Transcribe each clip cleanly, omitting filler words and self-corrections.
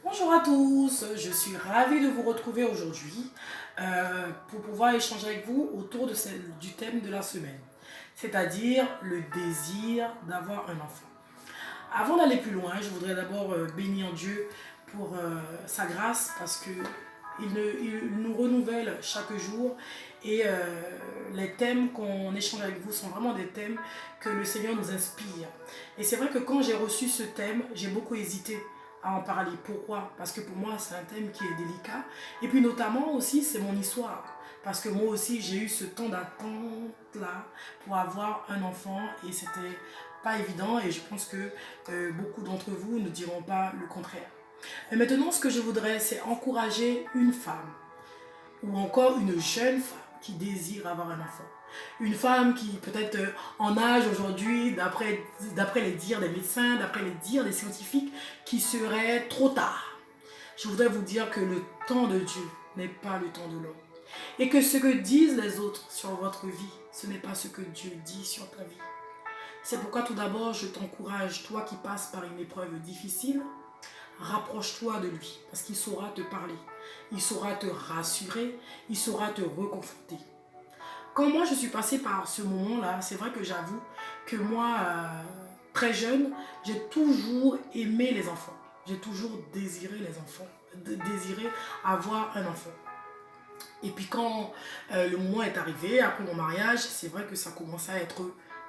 Bonjour à tous, je suis ravie de vous retrouver aujourd'hui pour pouvoir échanger avec vous autour du thème de la semaine, c'est-à-dire le désir d'avoir un enfant. Avant d'aller plus loin, je voudrais d'abord bénir Dieu pour sa grâce parce que il nous renouvelle chaque jour et les thèmes qu'on échange avec vous sont vraiment des thèmes que le Seigneur nous inspire. Et c'est vrai que quand j'ai reçu ce thème, j'ai beaucoup hésité à en parler. Pourquoi? Parce que pour moi, c'est un thème qui est délicat. Et puis notamment aussi, c'est mon histoire. Parce que moi aussi, j'ai eu ce temps d'attente-là pour avoir un enfant et c'était pas évident et je pense que beaucoup d'entre vous ne diront pas le contraire. Et maintenant, ce que je voudrais, c'est encourager une femme ou encore une jeune femme qui désire avoir un enfant. Une femme qui peut-être en âge aujourd'hui, d'après les dires des médecins, d'après les dires des scientifiques, qui serait trop tard. Je voudrais vous dire que le temps de Dieu n'est pas le temps de l'homme. Et que ce que disent les autres sur votre vie, ce n'est pas ce que Dieu dit sur ta vie. C'est pourquoi tout d'abord, je t'encourage, toi qui passes par une épreuve difficile, rapproche-toi de lui, parce qu'il saura te parler, il saura te rassurer, il saura te reconforter. Quand moi je suis passée par ce moment-là, c'est vrai que j'avoue que moi, très jeune, j'ai toujours aimé les enfants. J'ai toujours désiré les enfants, désiré avoir un enfant. Et puis quand le moment est arrivé, après mon mariage, c'est vrai que ça commençait à être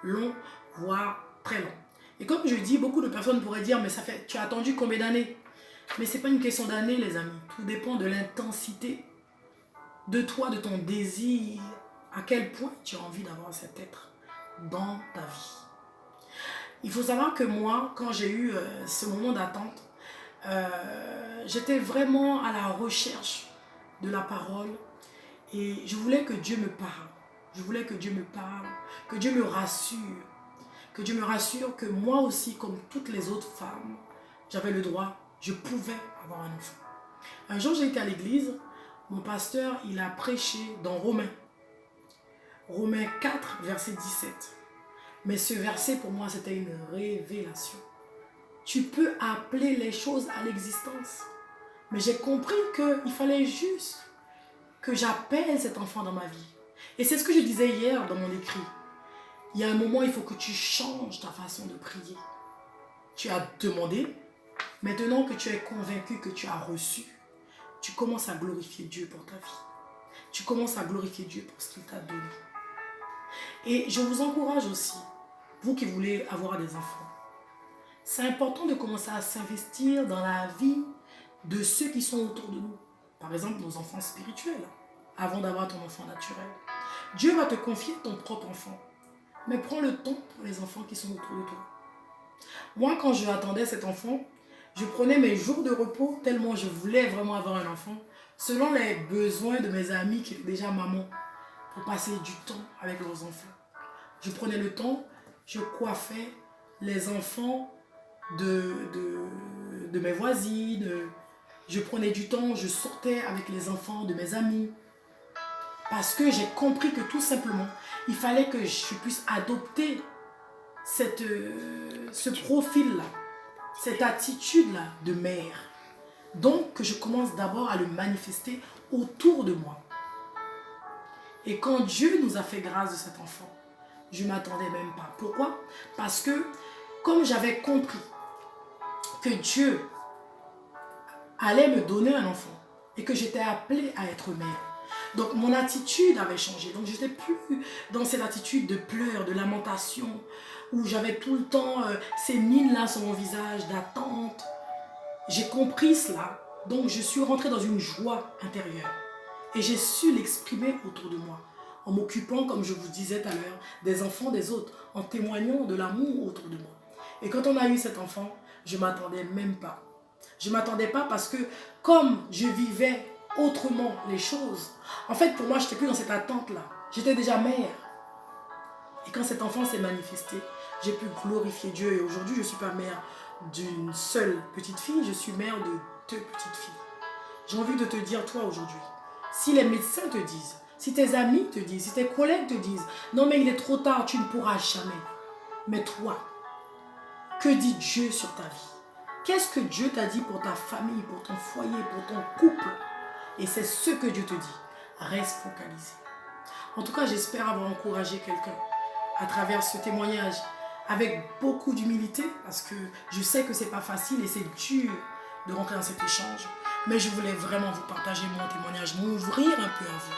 long, voire très long. Et comme je dis, beaucoup de personnes pourraient dire, mais ça fait, tu as attendu combien d'années? Mais ce n'est pas une question d'années, les amis. Tout dépend de l'intensité de toi, de ton désir, à quel point tu as envie d'avoir cet être dans ta vie. Il faut savoir que moi, quand j'ai eu ce moment d'attente, j'étais vraiment à la recherche de la parole et je voulais que Dieu me parle. Je voulais que Dieu me parle, que Dieu me rassure. Que Dieu me rassure que moi aussi, comme toutes les autres femmes, j'avais le droit, je pouvais avoir un enfant. Un jour, j'ai été à l'église, mon pasteur, il a prêché dans Romains. Romains 4, verset 17. Mais ce verset, pour moi, c'était une révélation. Tu peux appeler les choses à l'existence. Mais j'ai compris qu'il fallait juste que j'appelle cet enfant dans ma vie. Et c'est ce que je disais hier dans mon écrit. Il y a un moment, il faut que tu changes ta façon de prier. Tu as demandé, maintenant que tu es convaincu que tu as reçu, tu commences à glorifier Dieu pour ta vie. Tu commences à glorifier Dieu pour ce qu'il t'a donné. Et je vous encourage aussi, vous qui voulez avoir des enfants, c'est important de commencer à s'investir dans la vie de ceux qui sont autour de nous. Par exemple, nos enfants spirituels, avant d'avoir ton enfant naturel. Dieu va te confier ton propre enfant. Mais prends le temps pour les enfants qui sont autour de toi. Moi, quand je attendais cet enfant, je prenais mes jours de repos tellement je voulais vraiment avoir un enfant, selon les besoins de mes amis qui étaient déjà mamans, pour passer du temps avec leurs enfants. Je prenais le temps, je coiffais les enfants de mes voisines, je prenais du temps, je sortais avec les enfants de mes amis. Parce que j'ai compris que tout simplement, il fallait que je puisse adopter ce profil-là, cette attitude-là de mère. Donc, que je commence d'abord à le manifester autour de moi. Et quand Dieu nous a fait grâce de cet enfant, je ne m'attendais même pas. Pourquoi? Parce que, comme j'avais compris que Dieu allait me donner un enfant et que j'étais appelée à être mère, donc mon attitude avait changé. Donc je n'étais plus dans cette attitude de pleurs, de lamentation, où j'avais tout le temps ces mines-là sur mon visage, d'attente. J'ai compris cela. Donc je suis rentrée dans une joie intérieure. Et j'ai su l'exprimer autour de moi. En m'occupant, comme je vous disais tout à l'heure, des enfants des autres. En témoignant de l'amour autour de moi. Et quand on a eu cet enfant, je ne m'attendais même pas. Je ne m'attendais pas parce que comme je vivais autrement les choses, en fait pour moi je n'étais plus dans cette attente-là. J'étais déjà mère. Et quand cet enfant s'est manifesté, j'ai pu glorifier Dieu. Et aujourd'hui je ne suis pas mère d'une seule petite fille, je suis mère de 2 petites filles. J'ai envie de te dire toi aujourd'hui, si les médecins te disent, si tes amis te disent, si tes collègues te disent, non mais il est trop tard, tu ne pourras jamais. Mais toi, que dit Dieu sur ta vie? Qu'est-ce que Dieu t'a dit pour ta famille, pour ton foyer, pour ton couple? Et c'est ce que Dieu te dit. Reste focalisé. En tout cas, j'espère avoir encouragé quelqu'un à travers ce témoignage avec beaucoup d'humilité, parce que je sais que c'est pas facile et c'est dur de rentrer dans cet échange. Mais je voulais vraiment vous partager mon témoignage, m'ouvrir un peu à vous.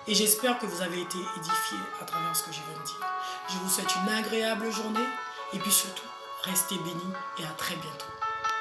Et j'espère que vous avez été édifiés à travers ce que je viens de dire. Je vous souhaite une agréable journée et puis surtout, restez bénis et à très bientôt.